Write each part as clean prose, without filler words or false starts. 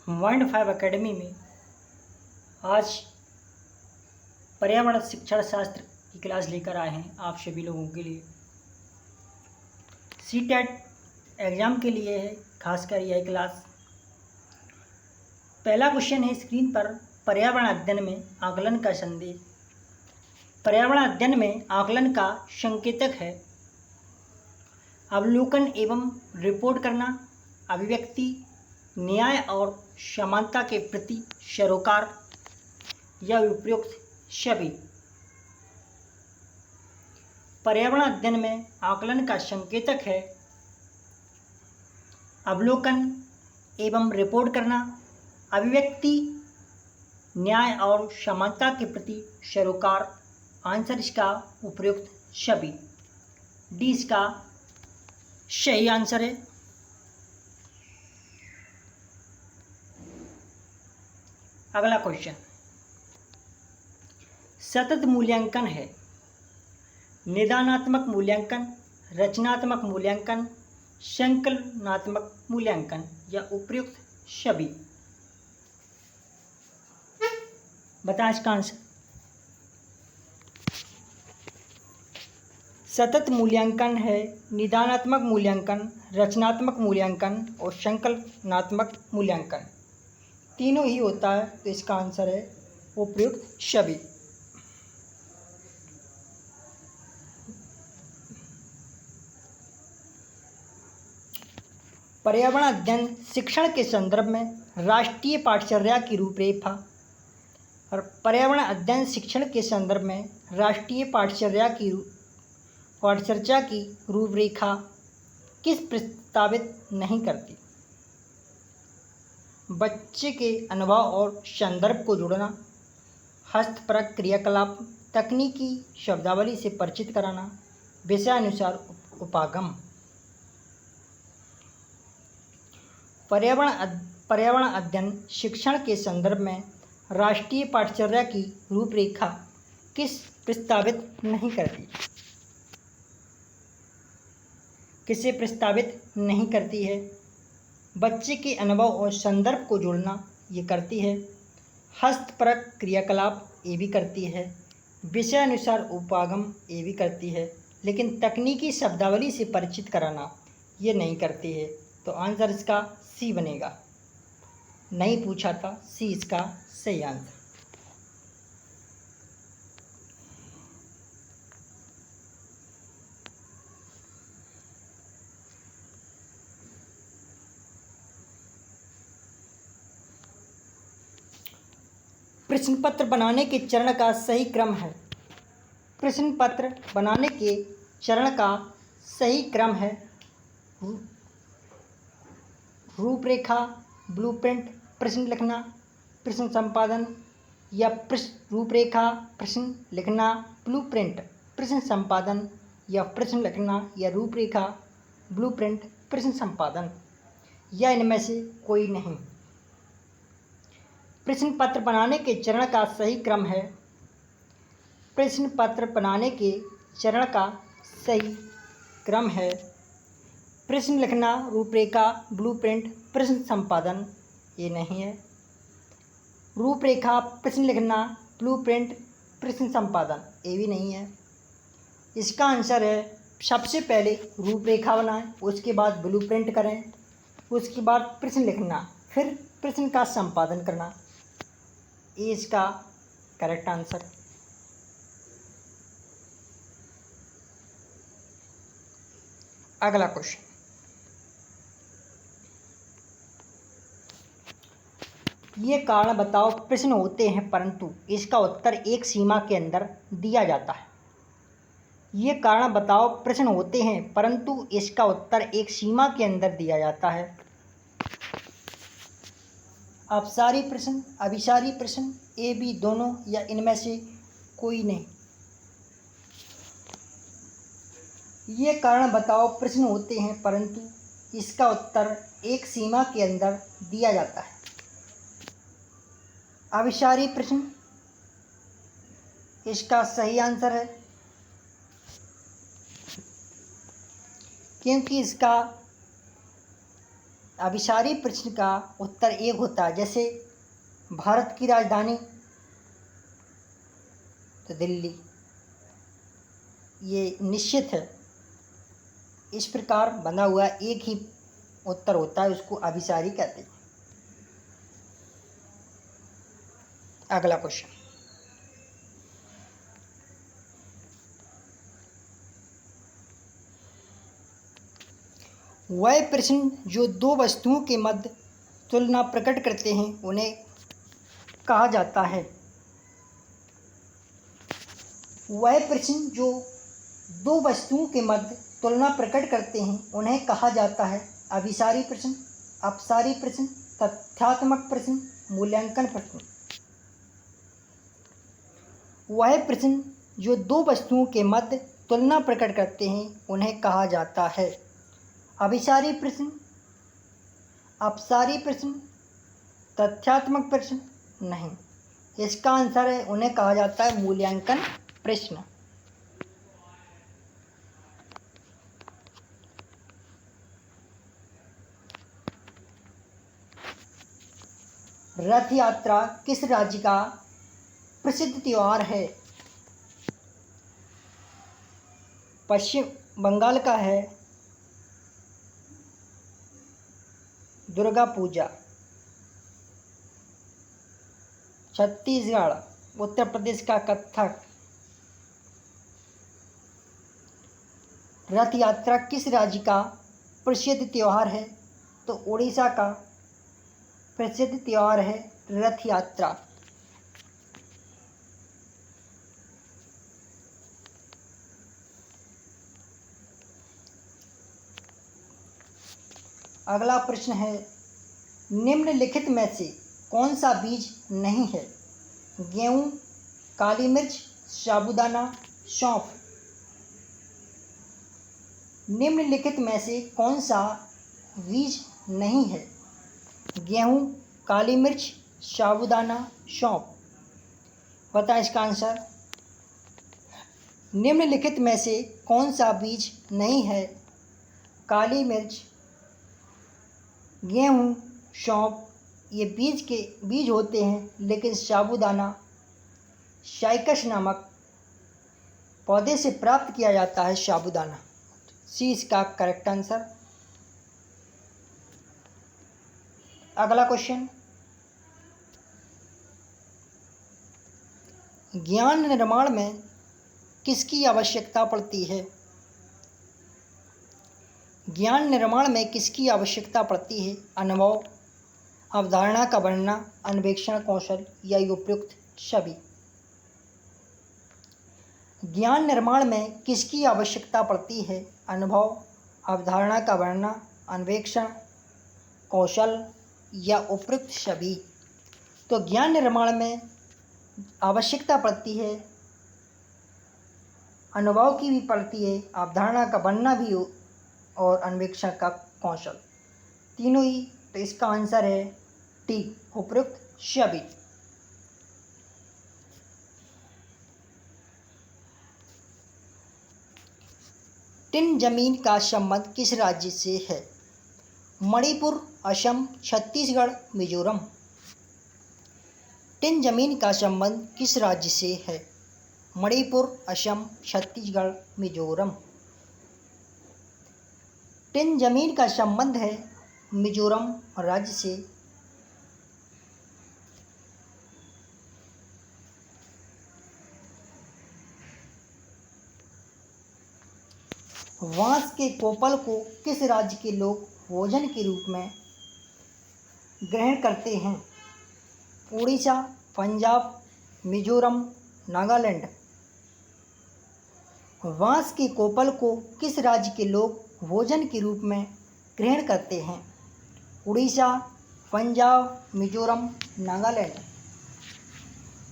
Mind 5 academy में आज पर्यावरण शिक्षण शास्त्र की क्लास लेकर आए हैं आप सभी लोगों के लिए। सीटेट एग्ज़ाम के लिए है खासकर यह क्लास। पहला क्वेश्चन है स्क्रीन पर, पर्यावरण अध्ययन में आकलन का संदेश। पर्यावरण अध्ययन में आकलन का संकेतक है अवलोकन एवं रिपोर्ट करना, अभिव्यक्ति, न्याय और समानता के प्रति सरोकार या उपयुक्त सभी। पर्यावरण अध्ययन में आकलन का संकेतक है अवलोकन एवं रिपोर्ट करना, अभिव्यक्ति, न्याय और समानता के प्रति सरोकार। आंसर इसका उपयुक्त सभी, डी इसका सही आंसर है। अगला क्वेश्चन सतत मूल्यांकन है निदानात्मक मूल्यांकन, रचनात्मक मूल्यांकन, संकलनात्मक मूल्यांकन या उपयुक्त सभी। बताएं इसका आंसर। सतत मूल्यांकन है निदानात्मक मूल्यांकन, रचनात्मक मूल्यांकन और संकलनात्मक मूल्यांकन। तीनों ही होता है तो इसका आंसर है उपयुक्त सभी। पर्यावरण अध्ययन शिक्षण के संदर्भ में राष्ट्रीय पाठचर्या की रूपरेखा। और पर्यावरण अध्ययन शिक्षण के संदर्भ में राष्ट्रीय पाठचर्या की रूपरेखा किस प्रस्तावित नहीं करती? बच्चे के अनुभव और संदर्भ को जोड़ना, हस्तपरक क्रियाकलाप, तकनीकी शब्दावली से परिचित कराना, विषयानुसार उपागम। पर्यावरण अध्ययन शिक्षण के संदर्भ में राष्ट्रीय पाठचर्या की रूपरेखा किस प्रस्तावित नहीं करती? किसे प्रस्तावित नहीं करती है? बच्चे के अनुभव और संदर्भ को जोड़ना ये करती है, हस्तपरक क्रियाकलाप ये भी करती है, विषयानुसार उपागम ये भी करती है, लेकिन तकनीकी शब्दावली से परिचित कराना ये नहीं करती है। तो आंसर इसका सी बनेगा। नहीं पूछा था, सी इसका सही आंसर। प्रश्न पत्र बनाने के चरण का सही क्रम है। प्रश्न पत्र बनाने के चरण का सही क्रम है रूपरेखा, ब्लूप्रिंट, प्रश्न लिखना, प्रश्न संपादन या रूपरेखा, प्रश्न लिखना, ब्लूप्रिंट, प्रश्न संपादन या प्रश्न लिखना या रूपरेखा, ब्लूप्रिंट, प्रश्न संपादन या इनमें से कोई नहीं। प्रश्न पत्र बनाने के चरण का सही क्रम है। प्रश्न पत्र बनाने के चरण का सही क्रम है प्रश्न लिखना, रूपरेखा, ब्लूप्रिंट, प्रश्न संपादन ये नहीं है। रूपरेखा, प्रश्न लिखना, ब्लूप्रिंट, प्रश्न संपादन ये भी नहीं है। इसका आंसर है सबसे पहले रूपरेखा बनाएं, उसके बाद ब्लूप्रिंट करें, उसके बाद प्रश्न लिखना, फिर प्रश्न का संपादन करना। ये इसका करेक्ट आंसर। अगला क्वेश्चन, ये कारण बताओ प्रश्न होते हैं परंतु इसका उत्तर एक सीमा के अंदर दिया जाता है। ये कारण बताओ प्रश्न होते हैं परंतु इसका उत्तर एक सीमा के अंदर दिया जाता है। अपसारी प्रश्न, अभिसारी प्रश्न, ए बी दोनों या इनमें से कोई नहीं। ये कारण बताओ प्रश्न होते हैं परंतु इसका उत्तर एक सीमा के अंदर दिया जाता है। अभिसारी प्रश्न इसका सही आंसर है, क्योंकि इसका अभिसारी प्रश्न का उत्तर एक होता है। जैसे भारत की राजधानी तो दिल्ली, ये निश्चित है। इस प्रकार बना हुआ एक ही उत्तर होता है, उसको अभिसारी कहते हैं। अगला क्वेश्चन, वह प्रश्न जो दो वस्तुओं के मध्य तुलना प्रकट करते हैं उन्हें कहा जाता है। वह प्रश्न जो दो वस्तुओं के मध्य तुलना प्रकट करते हैं उन्हें कहा जाता है अभिसारी प्रश्न, अपसारी प्रश्न, तथ्यात्मक प्रश्न, मूल्यांकन प्रश्न। वह प्रश्न जो दो वस्तुओं के मध्य तुलना प्रकट करते हैं उन्हें कहा जाता है अभिसारी प्रश्न, अपसारी प्रश्न, तथ्यात्मक प्रश्न नहीं। इसका आंसर है उन्हें कहा जाता है मूल्यांकन प्रश्न। रथ यात्रा किस राज्य का प्रसिद्ध त्योहार है? पश्चिम बंगाल का है दुर्गा पूजा। छत्तीसगढ़, उत्तर प्रदेश का कथक। रथ यात्रा किस राज्य का प्रसिद्ध त्योहार है? तो उड़ीसा का प्रसिद्ध त्योहार है रथ यात्रा। अगला प्रश्न है, निम्नलिखित में से कौन सा बीज नहीं है? गेहूँ, काली मिर्च, साबूदाना, सौंफ। निम्नलिखित में से कौन सा बीज नहीं है? गेहूँ, काली मिर्च, साबूदाना, सौंफ। बताएं इसका आंसर। निम्नलिखित में से कौन सा बीज नहीं है? काली मिर्च, गेहूँ, सौंफ ये बीज होते हैं, लेकिन साबूदाना साइकस नामक पौधे से प्राप्त किया जाता है साबूदाना। सी इसका करेक्ट आंसर। अगला क्वेश्चन, ज्ञान निर्माण में किसकी आवश्यकता पड़ती है? ज्ञान निर्माण में किसकी आवश्यकता पड़ती है? अनुभव, अवधारणा का वर्णना, अन्वेषण कौशल या उपयुक्त सभी। ज्ञान निर्माण में किसकी आवश्यकता पड़ती है? अनुभव, अवधारणा का वर्णना, अन्वेषण कौशल या उपयुक्त सभी। तो ज्ञान निर्माण में आवश्यकता पड़ती है, अनुभव की भी पड़ती है, अवधारणा का बनना भी हो और अन्वेषण का कौशल, तीनों ही। तो इसका आंसर है टी, उपयुक्त सभी। टिन जमीन का संबंध किस राज्य से है? मणिपुर, असम, छत्तीसगढ़, मिजोरम। टिन जमीन का संबंध किस राज्य से है? मणिपुर, असम, छत्तीसगढ़, मिजोरम। टिन जमीन का संबंध है मिजोरम राज्य से। बांस के कोपल को किस राज्य के लोग भोजन के रूप में ग्रहण करते हैं? उड़ीसा, पंजाब, मिजोरम, नागालैंड। बांस के कोपल को किस राज्य के लोग भोजन के रूप में ग्रहण करते हैं? उड़ीसा, पंजाब, मिजोरम, नागालैंड।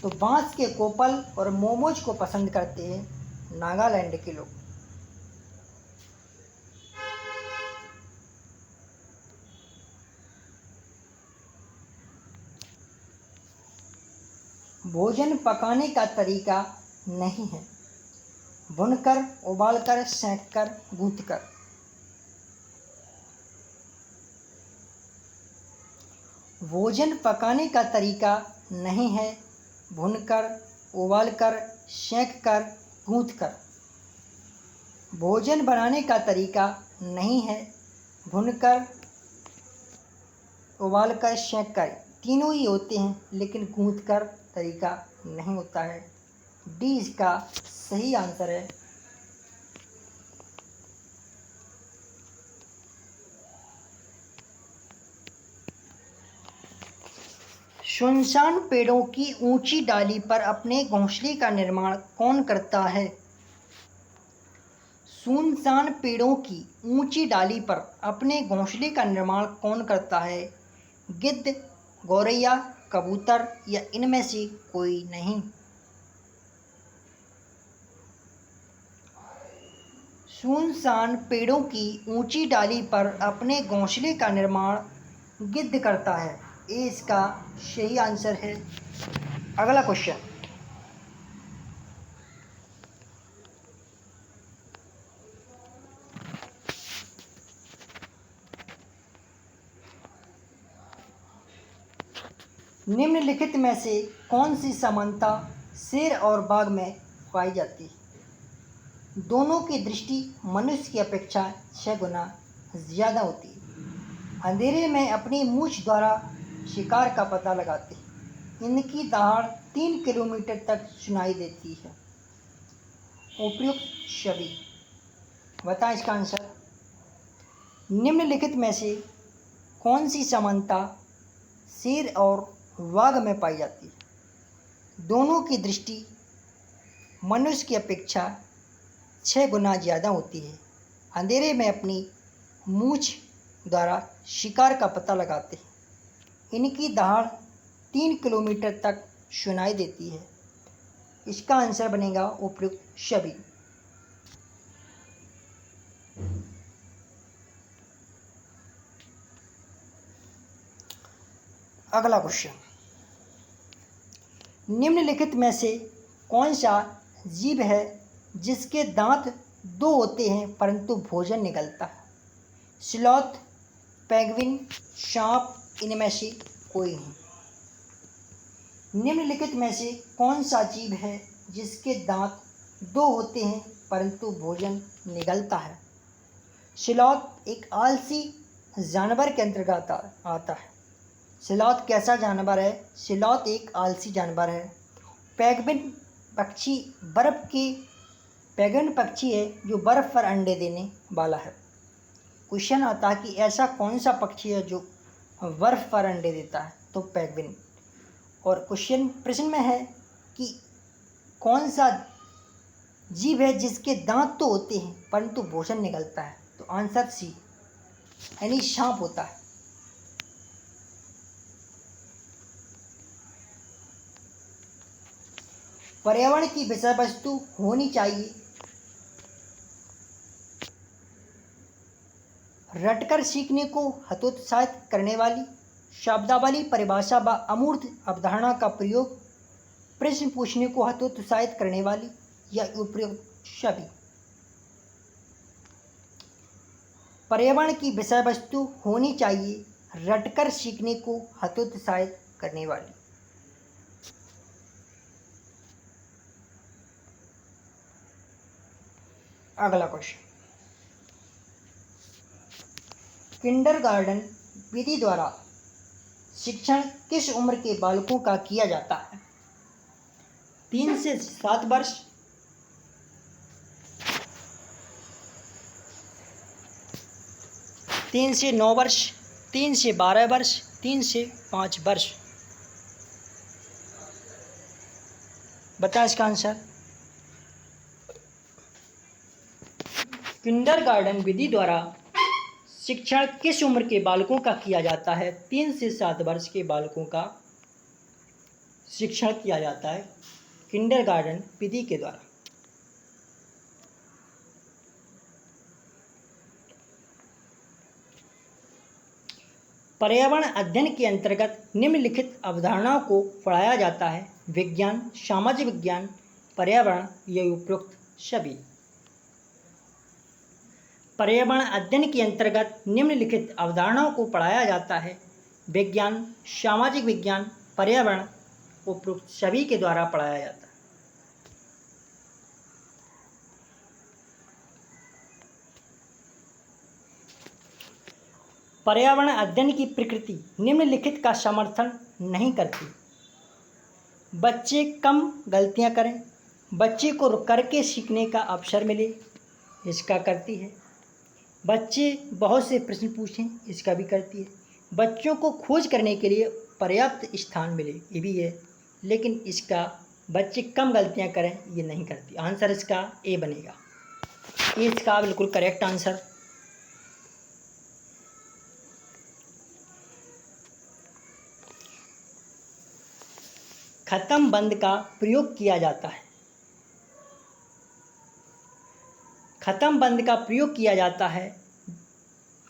तो बांस के कोपल और मोमोज को पसंद करते हैं नागालैंड के लोग। भोजन पकाने का तरीका नहीं है, भुनकर, उबालकर, सेंककर, गूंथकर। भोजन पकाने का तरीका नहीं है भूनकर, उबालकर, सेंककर, गूंथकर। भोजन बनाने का तरीका नहीं है भूनकर, उबालकर, सेंककर। तीनों ही होते हैं, लेकिन गूंथकर तरीका नहीं होता है। डी इसका सही आंसर है। सुनसान पेड़ों की ऊंची डाली पर अपने घोंसले का निर्माण कौन करता है? सुनसान पेड़ों की ऊंची डाली पर अपने घोंसले का निर्माण कौन करता है? गिद्ध, गौरैया, कबूतर या इनमें से कोई नहीं? सुनसान पेड़ों की ऊंची डाली पर अपने घोंसले का निर्माण गिद्ध करता है। ये इसका सही आंसर है। अगला क्वेश्चन, निम्नलिखित में से कौन सी समानता शेर और बाघ में पाई जाती है? दोनों की दृष्टि मनुष्य की अपेक्षा 6 गुना ज़्यादा होती है। अंधेरे में अपनी मूंछ द्वारा शिकार का पता लगाते हैं। इनकी दहाड़ 3 किलोमीटर तक सुनाई देती है। उपयुक्त छवि। बताएं इसका आंसर। निम्नलिखित में से कौन सी समानता शेर और बाघ में पाई जाती है? दोनों की दृष्टि मनुष्य की अपेक्षा 6 गुना ज़्यादा होती है। अंधेरे में अपनी मूंछ द्वारा शिकार का पता लगाते हैं। इनकी दहाड़ 3 किलोमीटर तक सुनाई देती है। इसका आंसर बनेगा उपयुक्त छवि। अगला क्वेश्चन, निम्नलिखित में से कौन सा जीव है जिसके दांत 2 होते हैं परंतु भोजन निगलता है? स्लॉथ, पेंगुइन, सांप, इनमें से कोई नहीं? निम्नलिखित में से कौन सा जीव है जिसके दांत 2 होते हैं परंतु भोजन निगलता है? स्लॉथ एक आलसी जानवर के अंतर्गत आता है। स्लॉथ कैसा जानवर है? स्लॉथ एक आलसी जानवर है। पेंगुइन पक्षी पेंगुइन पक्षी है जो बर्फ़ पर अंडे देने वाला है। क्वेश्चन आता है कि ऐसा कौन सा पक्षी है जो बर्फ़ पर अंडे देता है? तो पेंगुइन। और प्रश्न में है कि कौन सा जीव है जिसके दांत तो होते हैं परंतु भोजन निकलता है? तो आंसर सी यानी सांप होता है। पर्यावरण की विषय वस्तु होनी चाहिए रटकर सीखने को हतोत्साहित करने वाली शब्दावली, परिभाषा व अमूर्त अवधारणा का प्रयोग, प्रश्न पूछने को हतोत्साहित करने वाली या उपयुक्त छवि। पर्यावरण की विषय वस्तु होनी चाहिए रटकर सीखने को हतोत्साहित करने वाली। अगला क्वेश्चन, किंडरगार्टन विधि द्वारा शिक्षण किस उम्र के बालकों का किया जाता है? 3 से 7 वर्ष, 3 से 9 वर्ष, 3 से 12 वर्ष, 3 से 5 वर्ष। बताएं इसका आंसर। किंडरगार्टन विधि द्वारा शिक्षण किस उम्र के बालकों का किया जाता है? 3 से 7 वर्ष के बालकों का शिक्षण किया जाता है किंडरगार्टन विधि के द्वारा। पर्यावरण अध्ययन के अंतर्गत निम्नलिखित अवधारणाओं को पढ़ाया जाता है? विज्ञान, सामाजिक विज्ञान, पर्यावरण या उपयुक्त छवि। पर्यावरण अध्ययन के अंतर्गत निम्नलिखित अवधारणाओं को पढ़ाया जाता है? विज्ञान, सामाजिक विज्ञान, पर्यावरण उपरोक्त सभी के द्वारा पढ़ाया जाता है। पर्यावरण अध्ययन की प्रकृति निम्नलिखित का समर्थन नहीं करती। बच्चे कम गलतियां करें, बच्चे को करके सीखने का अवसर मिले, इसका करती है। बच्चे बहुत से प्रश्न पूछें, इसका भी करती है। बच्चों को खोज करने के लिए पर्याप्त स्थान मिले, ये भी है। लेकिन इसका बच्चे कम गलतियां करें, ये नहीं करती। आंसर इसका ए बनेगा। ये इसका बिल्कुल करेक्ट आंसर। खत्म बंद का प्रयोग किया जाता है। खत्म बंद का प्रयोग किया जाता है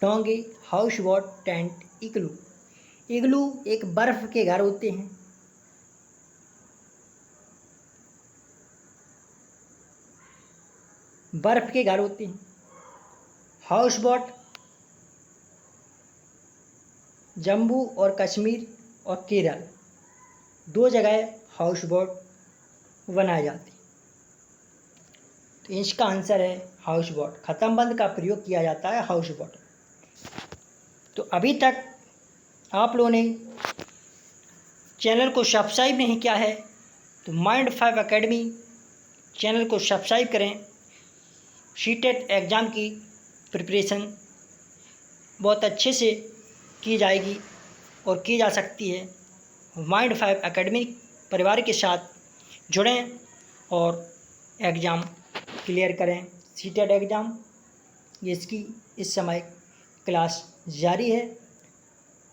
डोंगे, हाउस बोट, टेंट, इग्लू। इग्लू एक बर्फ के घर होते हैं। बर्फ के घर होते हैं। हाउस बोट जम्मू और कश्मीर और केरल, 2 जगह हाउस बोट बनाए जाते हैं। तो इसका आंसर है हाउस बोट। खत्म बंद का प्रयोग किया जाता है हाउस बोट। तो अभी तक आप लोगों ने चैनल को सब्सक्राइब नहीं किया है तो माइंड 5 एकेडमी चैनल को सब्सक्राइब करें। सीटेट एग्ज़ाम की प्रिपरेशन बहुत अच्छे से की जाएगी और की जा सकती है। माइंड 5 एकेडमी परिवार के साथ जुड़ें और एग्ज़ाम क्लियर करें। सीटेट एग्ज़ाम इसकी इस समय क्लास जारी है।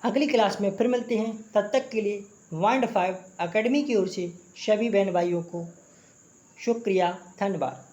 अगली क्लास में फिर मिलते हैं। तब तक के लिए माइंड 5 एकेडमी की ओर से सभी बहन भाइयों को शुक्रिया, धन्यवाद।